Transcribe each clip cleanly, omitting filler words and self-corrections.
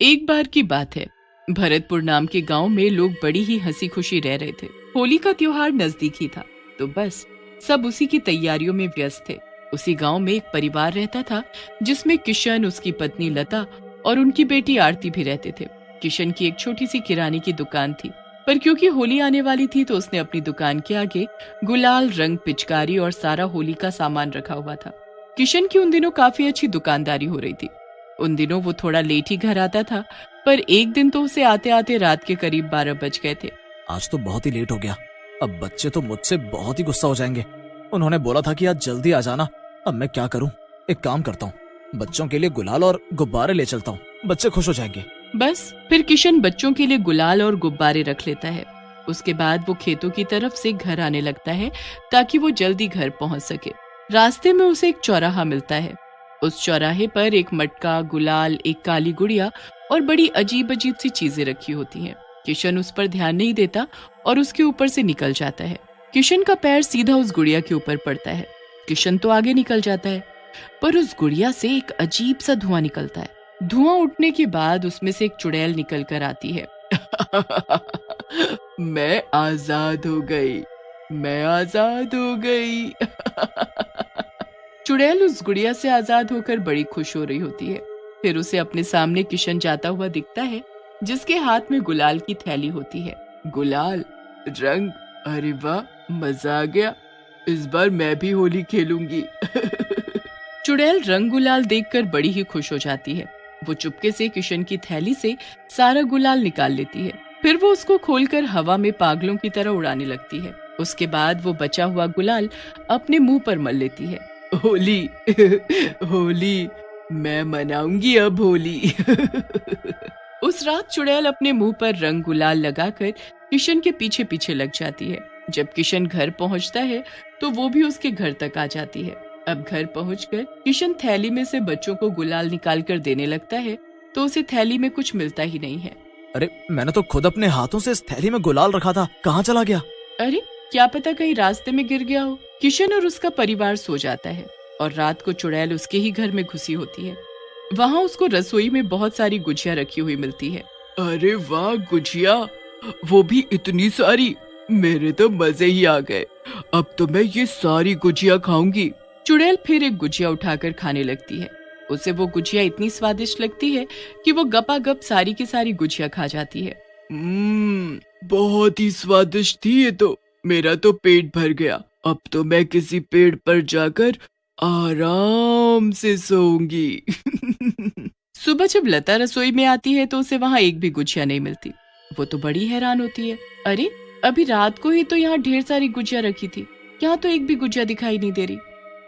एक बार की बात है, भरतपुर नाम के गांव में लोग बड़ी ही हंसी खुशी रह रहे थे। होली का त्योहार नजदीक ही था, तो बस सब उसी की तैयारियों में व्यस्त थे। उसी गांव में एक परिवार रहता था जिसमें किशन, उसकी पत्नी लता और उनकी बेटी आरती भी रहते थे। किशन की एक छोटी सी किराने की दुकान थी, पर क्योंकि होली आने वाली थी तो उसने अपनी दुकान के आगे गुलाल, रंग, पिचकारी और सारा होली का सामान रखा हुआ था। किशन की उन दिनों काफी अच्छी दुकानदारी हो रही थी। उन दिनों वो थोड़ा लेट ही घर आता था, पर एक दिन तो उसे आते आते रात के करीब 12 बज गए थे। आज तो बहुत ही लेट हो गया। अब बच्चे तो मुझसे बहुत ही गुस्सा हो जाएंगे। उन्होंने बोला था कि आज जल्दी आ जाना। अब मैं क्या करूं? एक काम करता हूं, बच्चों के लिए गुलाल और गुब्बारे ले चलता हूं, बच्चे खुश हो जाएंगे। बस फिर किशन बच्चों के लिए गुलाल और गुब्बारे रख लेता है। उसके बाद वो खेतों की तरफ से घर आने लगता है ताकि वो जल्दी घर पहुंच सके। रास्ते में उसे एक चौराहा मिलता है। उस चौराहे पर एक मटका, गुलाल, एक काली गुड़िया और बड़ी अजीब अजीब सी चीजें रखी होती हैं। किशन उस पर ध्यान नहीं देता और उसके ऊपर से निकल जाता है। किशन का पैर सीधा उस गुड़िया के ऊपर पड़ता है। किशन तो आगे निकल जाता है, पर उस गुड़िया से एक अजीब सा धुआं निकलता है। धुआं उठने के बाद उसमें से एक चुड़ैल निकल कर आती है। मैं आजाद हो गई, मैं आजाद हो गई। चुड़ैल उस गुड़िया से आजाद होकर बड़ी खुश हो रही होती है। फिर उसे अपने सामने किशन जाता हुआ दिखता है, जिसके हाथ में गुलाल की थैली होती है। गुलाल, रंग, अरे वाह, मजा आ गया। इस बार मैं भी होली खेलूंगी। चुड़ैल रंग गुलाल देखकर बड़ी ही खुश हो जाती है। वो चुपके से किशन की थैली से सारा गुलाल निकाल लेती है। फिर वो उसको खोलकर हवा में पागलों की तरह उड़ाने लगती है। उसके बाद वो बचा हुआ गुलाल अपने मुंह पर मल लेती है। होली, होली, मैं मनाऊंगी अब होली। उस रात चुड़ैल अपने मुंह पर रंग गुलाल लगाकर किशन के पीछे पीछे लग जाती है। जब किशन घर पहुंचता है तो वो भी उसके घर तक आ जाती है। अब घर पहुंचकर किशन थैली में से बच्चों को गुलाल निकाल कर देने लगता है, तो उसे थैली में कुछ मिलता ही नहीं है। अरे, मैंने तो खुद अपने हाथों से इस थैली में गुलाल रखा था, कहाँ चला गया? अरे, क्या पता कहीं रास्ते में गिर गया हो। किशन और उसका परिवार सो जाता है और रात को चुड़ैल उसके ही घर में घुसी होती है। वहाँ उसको रसोई में बहुत सारी गुजिया रखी हुई मिलती है। अरे वाह, गुजिया, वो भी इतनी सारी, मेरे तो मजे ही आ गए। अब तो मैं ये सारी गुजिया खाऊंगी। चुड़ैल फिर एक गुजिया उठाकर खाने लगती है। उसे वो गुजिया इतनी स्वादिष्ट लगती है कि वो गपागप सारी की सारी गुजिया खा जाती है। बहुत ही स्वादिष्ट थी ये तो। मेरा तो पेट भर गया। अब तो मैं किसी पेड़ पर जाकर आराम से सोऊंगी। सुबह जब लता रसोई में आती है तो उसे वहाँ एक भी गुजिया नहीं मिलती। वो तो बड़ी हैरान होती है। अरे, अभी रात को ही तो यहाँ ढेर सारी गुजिया रखी थी, यहाँ तो एक भी गुजिया दिखाई नहीं दे रही।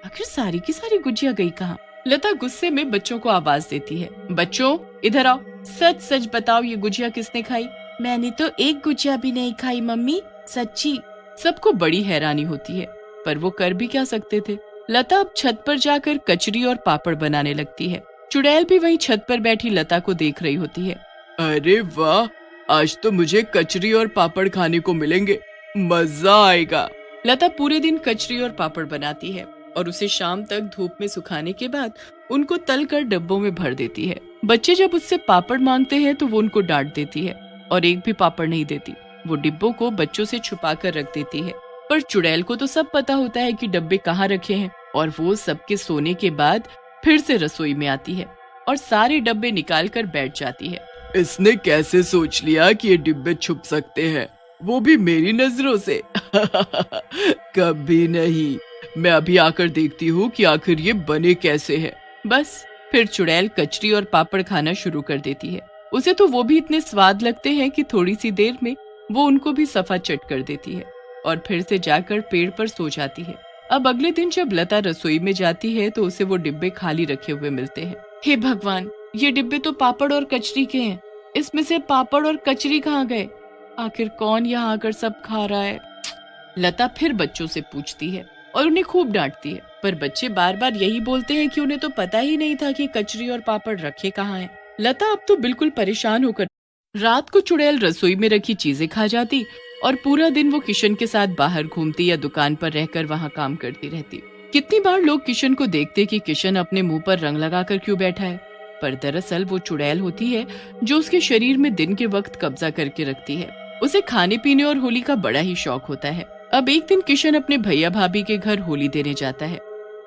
आखिर सारी की सारी गुजिया गई कहाँ? लता गुस्से में बच्चों को आवाज देती है। बच्चों, इधर आओ, सच सच बताओ, ये गुजिया किसने खाई? मैंने तो एक गुजिया भी नहीं खाई मम्मी, सच्ची। सबको बड़ी हैरानी होती है, पर वो कर भी क्या सकते थे। लता अब छत पर जाकर कचरी और पापड़ बनाने लगती है। चुड़ैल भी वहीं छत पर बैठी लता को देख रही होती है। अरे वाह, आज तो मुझे कचरी और पापड़ खाने को मिलेंगे, मजा आएगा। लता पूरे दिन कचरी और पापड़ बनाती है और उसे शाम तक धूप में सुखाने के बाद उनको तल कर डब्बों में भर देती है। बच्चे जब उससे पापड़ मांगते हैं तो वो उनको डांट देती है और एक भी पापड़ नहीं देती। वो डिब्बों को बच्चों से छुपा कर रख देती है, पर चुड़ैल को तो सब पता होता है कि डब्बे कहाँ रखे हैं, और वो सबके सोने के बाद फिर से रसोई में आती है और सारे डब्बे निकाल कर बैठ जाती है। इसने कैसे सोच लिया कि ये डिब्बे छुप सकते हैं, वो भी मेरी नजरों से? कभी नहीं, मैं अभी आकर देखती हूँ कि आखिर ये बने कैसे हैं। बस फिर चुड़ैल कचरी और पापड़ खाना शुरू कर देती है। उसे तो वो भी इतने स्वाद लगते हैं कि थोड़ी सी देर में वो उनको भी सफा चट कर देती है और फिर से जाकर पेड़ पर सो जाती है। अब अगले दिन जब लता रसोई में जाती है तो उसे वो डिब्बे खाली रखे हुए मिलते हैं। हे भगवान, ये डिब्बे तो पापड़ और कचरी के हैं, इसमें से पापड़ और कचरी कहाँ गए? आखिर कौन यहाँ आकर सब खा रहा है? लता फिर बच्चों से पूछती है और उन्हें खूब डांटती है, पर बच्चे बार बार यही बोलते हैं कि उन्हें तो पता ही नहीं था कि कचरी और पापड़ रखे कहाँ हैं। लता अब तो बिल्कुल परेशान होकर रात को चुड़ैल रसोई में रखी चीजें खा जाती और पूरा दिन वो किशन के साथ बाहर घूमती या दुकान पर रहकर वहाँ काम करती रहती। कितनी बार लोग किशन को देखते कि किशन अपने मुंह पर रंग लगाकर क्यों बैठा है, पर दरअसल वो चुड़ैल होती है जो उसके शरीर में दिन के वक्त कब्जा करके रखती है। उसे खाने पीने और होली का बड़ा ही शौक होता है। अब एक दिन किशन अपने भैया भाभी के घर होली देने जाता है।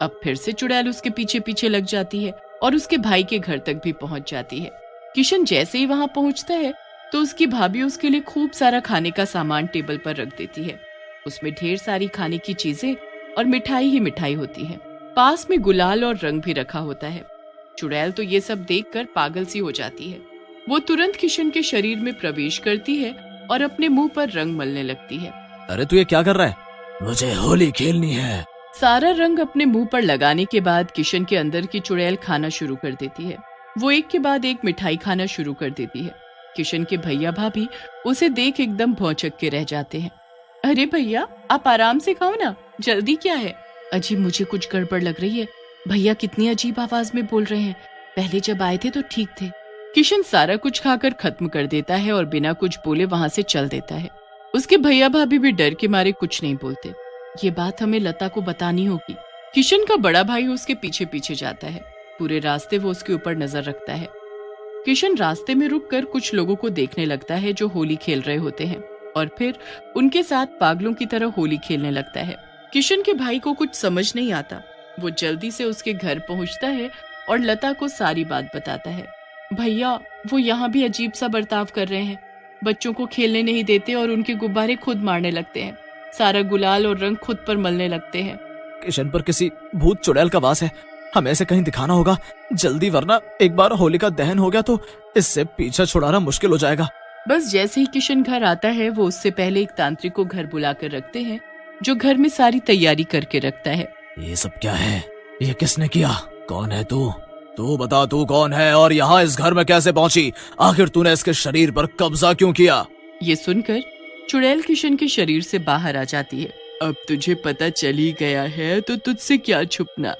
अब फिर से चुड़ैल उसके पीछे पीछे लग जाती है और उसके भाई के घर तक भी पहुंच जाती है। किशन जैसे ही वहां पहुंचता है तो उसकी भाभी उसके लिए खूब सारा खाने का सामान टेबल पर रख देती है। उसमें ढेर सारी खाने की चीजें और मिठाई ही मिठाई होती है। पास में गुलाल और रंग भी रखा होता है। चुड़ैल तो ये सब देखकर पागल सी हो जाती है। वो तुरंत किशन के शरीर में प्रवेश करती है और अपने मुंह पर रंग मलने लगती है। अरे तू ये क्या कर रहा है? मुझे होली खेलनी है। सारा रंग अपने मुंह पर लगाने के बाद किशन के अंदर की चुड़ैल खाना शुरू कर देती है। वो एक के बाद एक मिठाई खाना शुरू कर देती है। किशन के भैया भाभी उसे देख एकदम भौचक के रह जाते हैं। अरे भैया, आप आराम से खाओ ना, जल्दी क्या है? अजी, मुझे कुछ गड़बड़ लग रही है। भैया कितनी अजीब आवाज में बोल रहे हैं। पहले जब आए थे तो ठीक थे। किशन सारा कुछ खाकर खत्म कर देता है और बिना कुछ बोले वहां से चल देता है। उसके भैया भाभी भी डर के मारे कुछ नहीं बोलते। ये बात हमें लता को बतानी होगी। किशन का बड़ा भाई उसके पीछे पीछे जाता है। पूरे रास्ते वो उसके ऊपर नजर रखता है। किशन रास्ते में रुककर कुछ लोगों को देखने लगता है जो होली खेल रहे होते हैं और फिर उनके साथ पागलों की तरह होली खेलने लगता है। किशन के भाई को कुछ समझ नहीं आता। वो जल्दी से उसके घर पहुंचता है और लता को सारी बात बताता है। भैया, वो यहाँ भी अजीब सा बर्ताव कर रहे हैं। बच्चों को खेलने नहीं देते और उनके गुब्बारे खुद मारने लगते हैं। सारा गुलाल और रंग खुद पर मलने लगते हैं। किशन पर किसी भूत चुड़ैल का वास है। हमें ऐसे कहीं दिखाना होगा जल्दी, वरना एक बार होली का दहन हो गया तो इससे पीछा छुड़ाना मुश्किल हो जाएगा। बस जैसे ही किशन घर आता है वो उससे पहले एक तांत्रिक को घर बुलाकर रखते हैं जो घर में सारी तैयारी करके रखता है। ये सब क्या है? ये किसने किया? कौन है तू? तू बता, तू कौन है और यहाँ इस घर में कैसे पहुंची? आखिर तूने इसके शरीर पर कब्जा क्यों किया? ये सुनकर चुड़ैल किशन के शरीर से बाहर आ जाती है। अब तुझे पता चल ही गया है तो तुझसे क्या छुपना।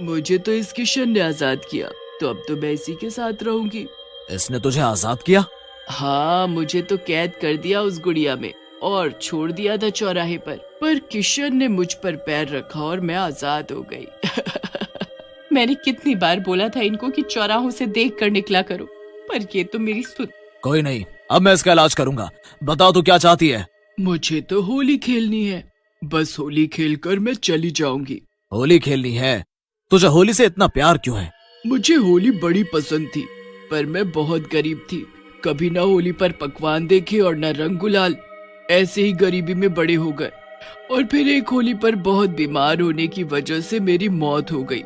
मुझे तो इस किशन ने आजाद किया, तो अब तो मैं इसी के साथ रहूंगी। इसने तुझे आजाद किया? हाँ, मुझे तो कैद कर दिया उस गुड़िया में और छोड़ दिया था चौराहे पर किशन ने मुझ पर पैर रखा और मैं आजाद हो गई। मैंने कितनी बार बोला था इनको कि चौराहों से देख कर निकला करो, पर ये तो मेरी सुन। कोई नहीं, अब मैं इसका इलाज करूंगा। बताओ तू क्या चाहती है? मुझे तो होली खेलनी है, बस होली खेलकर मैं चली जाऊंगी। होली खेलनी है? तुझे होली से इतना प्यार क्यों है? मुझे होली बड़ी पसंद थी, पर मैं बहुत गरीब थी। कभी ना होली पर पकवान देखे और न रंग गुलाल। ऐसे ही गरीबी में बड़े हो गए और फिर एक होली पर बहुत बीमार होने की वजह से मेरी मौत हो गई।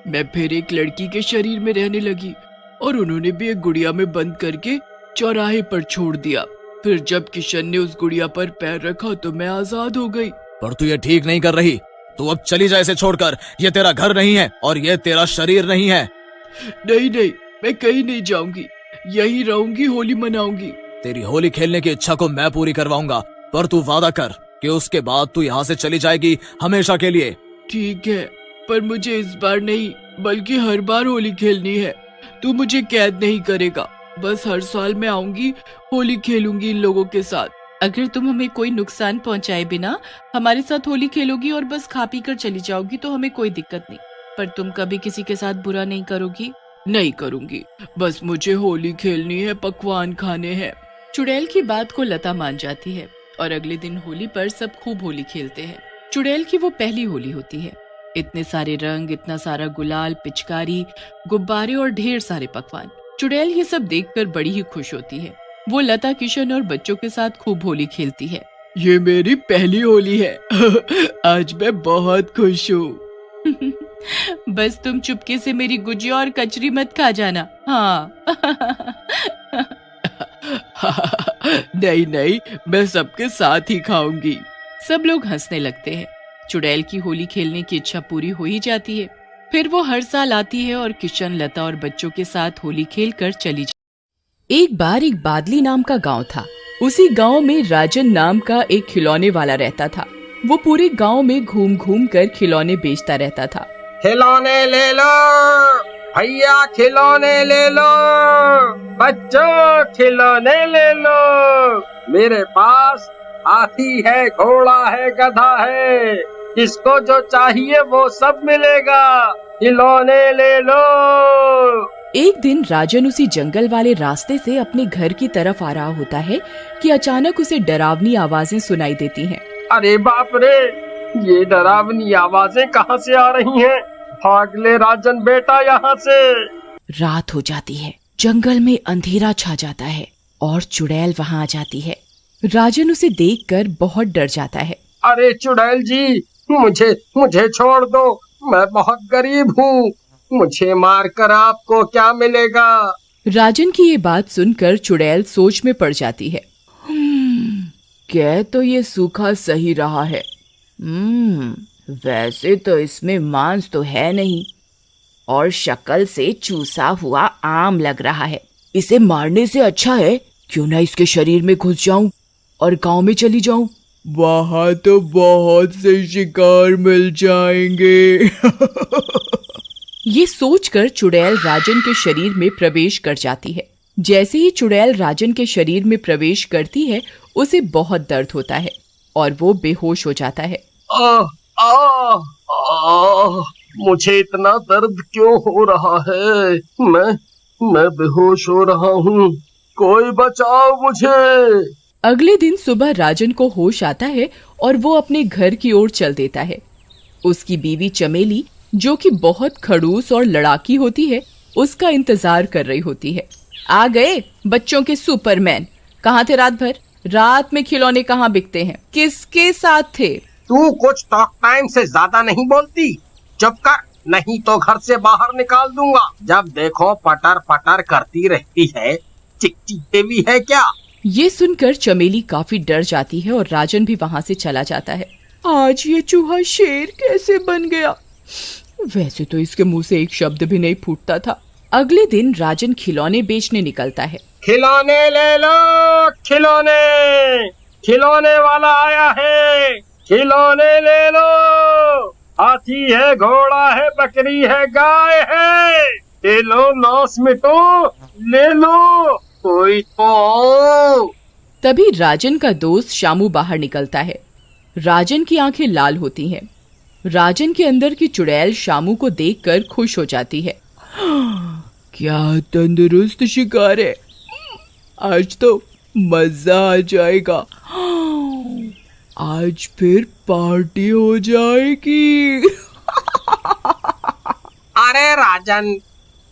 मैं फिर एक लड़की के शरीर में रहने लगी और उन्होंने भी एक गुड़िया में बंद करके चौराहे पर छोड़ दिया। फिर जब किशन ने उस गुड़िया पर पैर रखा तो मैं आजाद हो गई। पर तू ये ठीक नहीं कर रही। तू अब चली जा इसे छोड़कर। ये तेरा घर नहीं है और ये तेरा शरीर नहीं है। नहीं नहीं, मैं कहीं नहीं जाऊंगी, यही रहूंगी, होली मनाऊंगी। तेरी होली खेलने की इच्छा को मैं पूरी करवाऊंगा, पर तू वादा कर कि उसके बाद तू यहाँ से चली जाएगी हमेशा के लिए। ठीक है, पर मुझे इस बार नहीं बल्कि हर बार होली खेलनी है। तू मुझे कैद नहीं करेगा, बस हर साल मैं आऊंगी, होली खेलूंगी इन लोगों के साथ। अगर तुम हमें कोई नुकसान पहुंचाए बिना हमारे साथ होली खेलोगी और बस खा पी कर चली जाओगी तो हमें कोई दिक्कत नहीं, पर तुम कभी किसी के साथ बुरा नहीं करोगी? नहीं करूंगी, बस मुझे होली खेलनी है, पकवान खाने हैं। चुड़ैल की बात को लता मान जाती है और अगले दिन होली पर सब खूब होली खेलते हैं। चुड़ैल की वो पहली होली होती है। इतने सारे रंग, इतना सारा गुलाल, पिचकारी, गुब्बारे और ढेर सारे पकवान। चुड़ैल ये सब देखकर बड़ी ही खुश होती है। वो लता, किशन और बच्चों के साथ खूब होली खेलती है। ये मेरी पहली होली है। आज मैं बहुत खुश हूँ। बस तुम चुपके से मेरी गुजिया और कचरी मत खा जाना। हाँ। नहीं नहीं, मैं सबके साथ ही खाऊंगी। सब लोग हंसने लगते हैं। चुड़ैल की होली खेलने की इच्छा पूरी हो ही जाती है। फिर वो हर साल आती है और किशन, लता और बच्चों के साथ होली खेलकर चली जाती। एक बार एक बादली नाम का गांव था। उसी गांव में राजन नाम का एक खिलौने वाला रहता था। वो पूरे गांव में घूम घूम कर खिलौने बेचता रहता था। खिलौने ले लो भैया, खिलौने ले लो बच्चों, खिलौने ले लो। मेरे पास हाथी है, घोड़ा है, गधा है, किसको जो चाहिए वो सब मिलेगा। खिलौने ले लो। एक दिन राजन उसी जंगल वाले रास्ते से अपने घर की तरफ आ रहा होता है कि अचानक उसे डरावनी आवाजें सुनाई देती हैं। अरे बाप रे, ये डरावनी आवाजें कहाँ से आ रही हैं? भाग ले राजन बेटा यहाँ से। रात हो जाती है, जंगल में अंधेरा छा जाता है और चुड़ैल वहाँ आ जाती है। राजन उसे देखकर बहुत डर जाता है। अरे चुड़ैल जी, मुझे छोड़ दो, मैं बहुत गरीब हूँ, मुझे मारकर आपको क्या मिलेगा? राजन की ये बात सुनकर चुड़ैल सोच में पड़ जाती है। कह तो ये सूखा सही रहा है। वैसे तो इसमें मांस तो है नहीं और शक्ल से चूसा हुआ आम लग रहा है। इसे मारने से अच्छा है क्यों ना इसके शरीर में घुस जाऊं और गांव में चली जाऊं। वहां तो बहुत से शिकार मिल जाएंगे। ये सोचकर चुड़ैल राजन के शरीर में प्रवेश कर जाती है। जैसे ही चुड़ैल राजन के शरीर में प्रवेश करती है, उसे बहुत दर्द होता है और वो बेहोश हो जाता है। मुझे इतना दर्द क्यों हो रहा है? मैं बेहोश हो रहा हूँ, कोई बचाओ मुझे। अगले दिन सुबह राजन को होश आता है और वो अपने घर की ओर चल देता है। उसकी बीवी चमेली, जो कि बहुत खड़ूस और लड़ाकी होती है, उसका इंतजार कर रही होती है। आ गए बच्चों के सुपरमैन, कहाँ थे रात भर? रात में खिलौने कहाँ बिकते हैं? किसके साथ थे? तू कुछ टॉक टाइम से ज्यादा नहीं बोलती, चुप कर, नहीं तो घर से बाहर निकाल दूंगा। जब देखो पटर पटर करती रहती है, चिट्टी देवी है क्या? ये सुनकर चमेली काफी डर जाती है और राजन भी वहाँ से चला जाता है। आज ये चूहा शेर कैसे बन गया? वैसे तो इसके मुंह से एक शब्द भी नहीं फूटता था। अगले दिन राजन खिलौने बेचने निकलता है। खिलौने ले लो, खिलौने, खिलौने वाला आया है, खिलौने ले लो। हाथी है, घोड़ा है, बकरी है, गाय है, ले लो, लॉस मिटो, ले लो, कोई तो। तभी राजन का दोस्त शामू बाहर निकलता है। राजन की आंखें लाल होती हैं। राजन के अंदर की चुड़ैल शामू को देखकर खुश हो जाती है। क्या तंदुरुस्त शिकार है, आज तो मजा आ जाएगा। आज फिर पार्टी हो जाएगी। अरे राजन,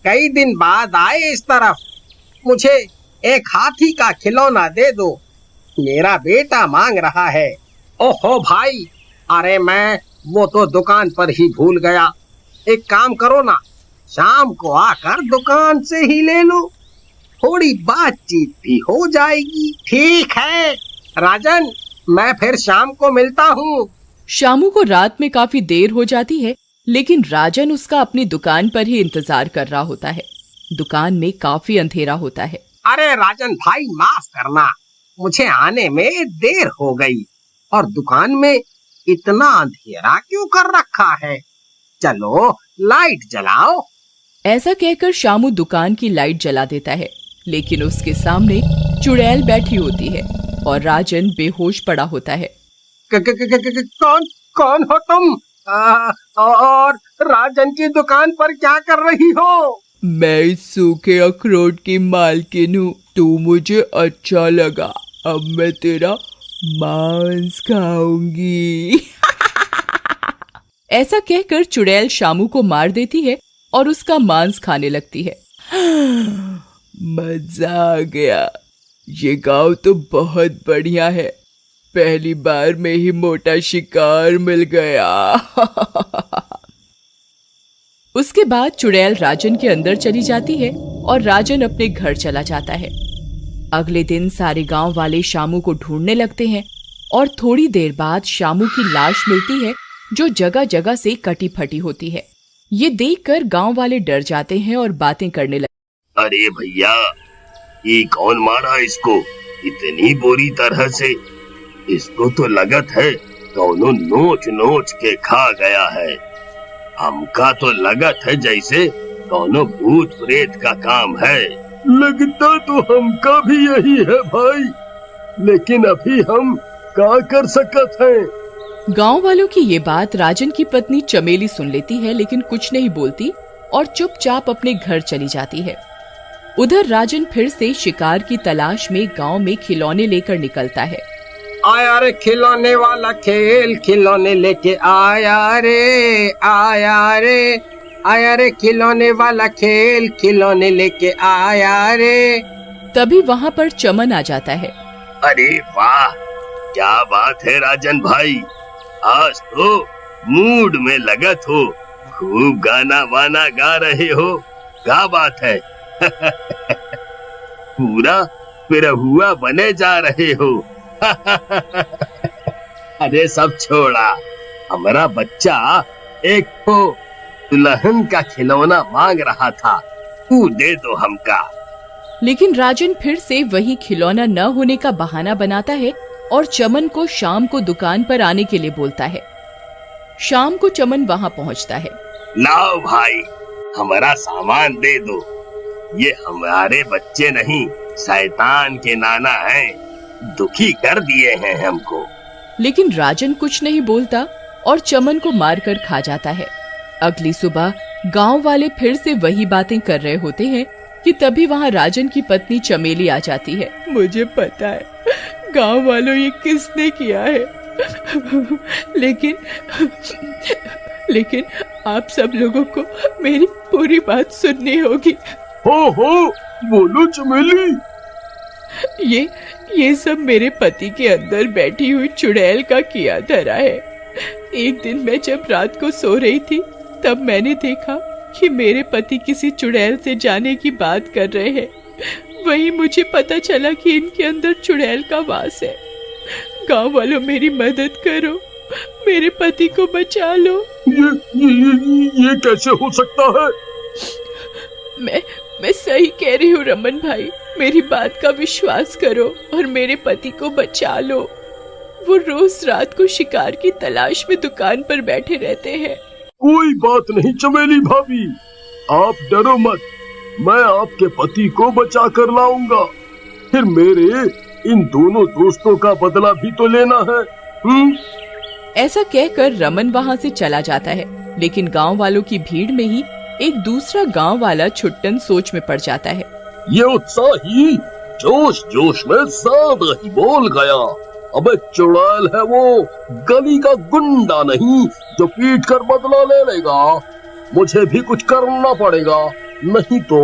कई दिन बाद आए इस तरफ, मुझे एक हाथी का खिलौना दे दो, मेरा बेटा मांग रहा है। ओहो भाई, अरे मैं वो तो दुकान पर ही भूल गया। एक काम करो ना, शाम को आकर दुकान से ही ले लो, थोड़ी बातचीत भी हो जाएगी। ठीक है राजन, मैं फिर शाम को मिलता हूँ। शामू को रात में काफी देर हो जाती है, लेकिन राजन उसका अपनी दुकान पर ही इंतजार कर रहा होता है। दुकान में काफी अंधेरा होता है। अरे राजन भाई, माफ करना, मुझे आने में देर हो गई और दुकान में इतना अंधेरा क्यों कर रखा है? चलो लाइट जलाओ। ऐसा कहकर शामू दुकान की लाइट जला देता है, लेकिन उसके सामने चुड़ैल बैठी होती है और राजन बेहोश पड़ा होता है। कौन हो तुम? और राजन की दुकान पर क्या कर रही हो? मैं इस सूखे अखरोट की मालकिन हूँ। तू मुझे अच्छा लगा, अब मैं तेरा मांस खाऊंगी। ऐसा कहकर चुड़ैल शामू को मार देती है और उसका मांस खाने लगती है। मजा आ गया, ये गांव तो बहुत बढ़िया है, पहली बार में ही मोटा शिकार मिल गया। उसके बाद चुड़ैल राजन के अंदर चली जाती है और राजन अपने घर चला जाता है। अगले दिन सारे गांव वाले शामू को ढूंढने लगते हैं और थोड़ी देर बाद शामू की लाश मिलती है, जो जगह जगह से कटी फटी होती है। ये देखकर गांव वाले डर जाते हैं और बातें करने लगते। अरे भैया, ये कौन मारा इसको इतनी बुरी तरह से? इसको तो लगत है दोनों नोच नोच के खा गया है। हमका तो लगत है जैसे दोनों भूत प्रेत का काम है। लगता तो हमका भी यही है भाई, लेकिन अभी हम क्या कर सकत हैं? गांव वालों की ये बात राजन की पत्नी चमेली सुन लेती है, लेकिन कुछ नहीं बोलती और चुपचाप अपने घर चली जाती है। उधर राजन फिर से शिकार की तलाश में गांव में खिलौने लेकर निकलता है। आया रे खिलौने वाला खेल, खिलौने लेके आया रे, आया रे, आया रे खिलौने वाला खेल, खिलौने लेके आया रे। तभी वहाँ पर चमन आ जाता है। अरे वाह, क्या बात है राजन भाई, आज तो मूड में लगत हो, खूब गाना वाना गा रहे हो, क्या बात है। पूरा पिरहुआ बने जा रहे हो। अरे सब छोड़ा, हमारा बच्चा एक तो दुल्हन का खिलौना मांग रहा था, तू दे दो हमका। लेकिन राजन फिर से वही खिलौना न होने का बहाना बनाता है और चमन को शाम को दुकान पर आने के लिए बोलता है। शाम को चमन वहाँ पहुँचता है। लाओ भाई, हमारा सामान दे दो, ये हमारे बच्चे नहीं, शैतान के नाना हैं, दुखी कर दिए हैं हमको। लेकिन राजन कुछ नहीं बोलता और चमन को मारकर खा जाता है। अगली सुबह गांव वाले फिर से वही बातें कर रहे होते हैं कि तभी वहां राजन की पत्नी चमेली आ जाती है। मुझे पता है गांव वालों ये किसने किया है, लेकिन आप सब लोगों को मेरी पूरी बात सुननी होगी। हो बोलो चमेली। ये सब मेरे पति के अंदर बैठी हुई चुड़ैल का किया धरा है। एक दिन मैं जब रात को सो रही थी तब मैंने देखा कि मेरे पति किसी चुड़ैल से जाने की बात कर रहे हैं। वही मुझे पता चला कि इनके अंदर चुड़ैल का वास है। गांव वालों मेरी मदद करो, मेरे पति को बचा लो। ये कैसे हो सकता है? मैं सही कह रही हूँ रमन भाई, मेरी बात का विश्वास करो और मेरे पति को बचा लो। वो रोज रात को शिकार की तलाश में दुकान पर बैठे रहते हैं। कोई बात नहीं चमेली भाभी, आप डरो मत, मैं आपके पति को बचा कर लाऊंगा। फिर मेरे इन दोनों दोस्तों का बदला भी तो लेना है। ऐसा कहकर रमन वहाँ से चला जाता है, लेकिन गांव वालों की भीड़ में ही एक दूसरा गांव वाला छुट्टन सोच में पड़ जाता है। ये उत्साही जोश जोश में ज्यादा ही बोल गया। अबे चुड़ैल है वो, गली का गुंडा नहीं जो पीट कर बदला ले लेगा। मुझे भी कुछ करना पड़ेगा, नहीं तो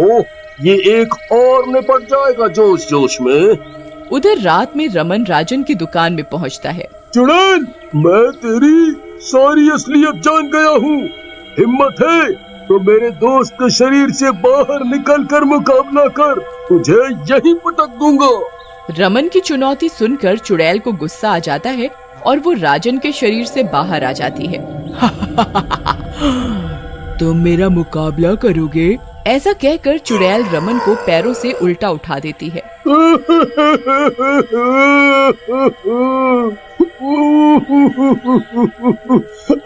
ये एक और निपट जाएगा जोश जोश में। उधर रात में रमन राजन की दुकान में पहुंचता है। चुड़ैल, मैं तेरी सारी असलियत जान गया हूँ। हिम्मत है तो मेरे दोस्त के शरीर से बाहर निकल कर मुकाबला कर, तुझे यहीं पटक दूंगा। रमन की चुनौती सुनकर चुड़ैल को गुस्सा आ जाता है और वो राजन के शरीर से बाहर आ जाती है। तुम मेरा मुकाबला करोगे? ऐसा कहकर चुड़ैल रमन को पैरों से उल्टा उठा देती है।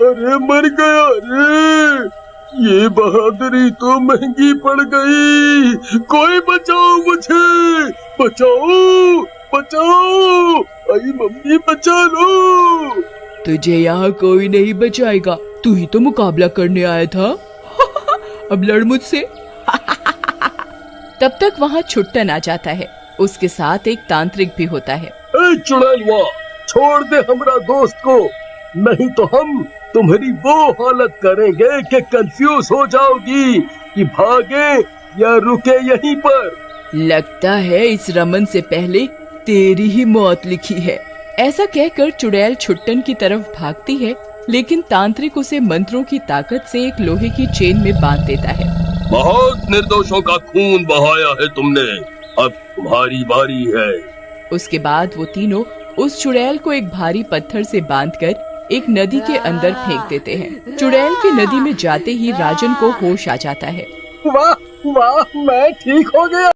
अरे मर गया रे, ये बहादुरी तो महंगी पड़ गई। कोई बचाओ मुझे, बचाओ बचाओ, आई मम्मी बचा लो। तुझे यहाँ कोई नहीं बचाएगा, तू ही तो मुकाबला करने आया था। अब लड़ मुझसे। तब तक वहाँ छुट्टन आ जाता है, उसके साथ एक तांत्रिक भी होता है। चुड़ैलवा, छोड़ दे हमरा दोस्त को, नहीं तो हम तुम्हारी वो हालत करेंगे कि कंफ्यूज हो जाओगी कि भागे या रुके यहीं पर। लगता है इस रमन से पहले तेरी ही मौत लिखी है। ऐसा कहकर चुड़ैल छुट्टन की तरफ भागती है, लेकिन तांत्रिक उसे मंत्रों की ताकत से एक लोहे की चेन में बांध देता है। बहुत निर्दोषों का खून बहाया है तुमने, अब तुम्हारी बारी है। उसके बाद वो तीनों उस चुड़ैल को एक भारी पत्थर से बांधकर एक नदी के अंदर फेंक देते हैं। चुड़ैल की नदी में जाते ही राजन को होश आ जाता है। वाह वाह, मैं ठीक हो गया।